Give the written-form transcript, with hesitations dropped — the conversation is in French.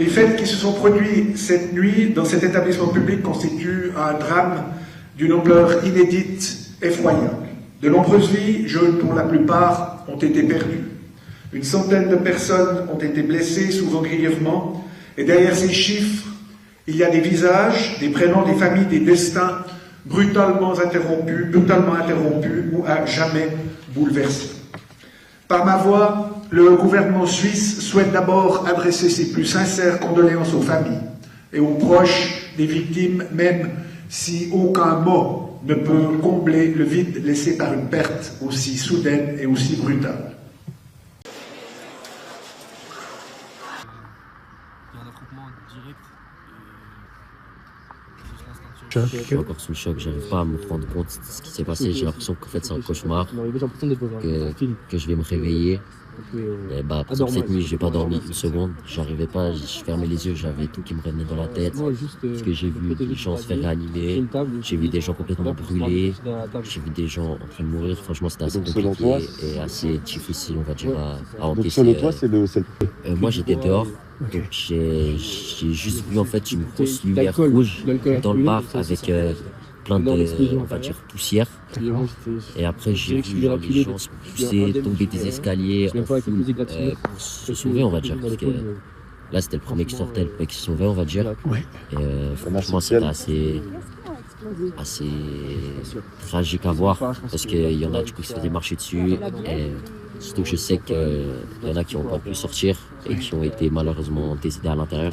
Les faits qui se sont produits cette nuit dans cet établissement public constituent un drame d'une ampleur inédite, effroyable. De nombreuses vies, jeunes pour la plupart, ont été perdues. Une centaine de personnes ont été blessées, souvent grièvement, et derrière ces chiffres, il y a des visages, des prénoms, des familles, des destins brutalement interrompus ou à jamais bouleversés. Par ma voix, le gouvernement suisse souhaite d'abord adresser ses plus sincères condoléances aux familles et aux proches des victimes, même si aucun mot ne peut combler le vide laissé par une perte aussi soudaine et aussi brutale. Il y a un affrontement direct. Je suis encore sous le choc, j'arrive pas à me rendre compte de ce qui s'est passé. J'ai l'impression qu'en fait c'est un cauchemar, que je vais me réveiller. Et bah, par exemple, cette nuit, j'ai pas dormi une seconde, j'arrivais pas, je fermais les yeux, j'avais tout qui me revenait dans la tête. Parce que j'ai vu des gens se faire réanimer, j'ai vu des gens complètement brûlés, j'ai vu des gens en train de mourir. Franchement, c'était assez compliqué et assez difficile, on va dire, à encaisser. Donc, selon toi, c'est le. Moi, j'étais dehors. Donc j'ai juste vu en fait une grosse lumière rouge dans le bar avec plein de, on va dire, poussière. Et après j'ai vu les gens se pousser, tomber des escaliers en foule pour se sauver, on va dire. Parce que là c'était le premier qui sortait, le premier qui se sauvait, on va dire. Et franchement c'était assez tragique à voir parce qu'il y en a du coup qui se faisaient marcher dessus. Et surtout que je sais qu'il y en a qui n'ont pas pu sortir et qui ont été malheureusement décédés à l'intérieur.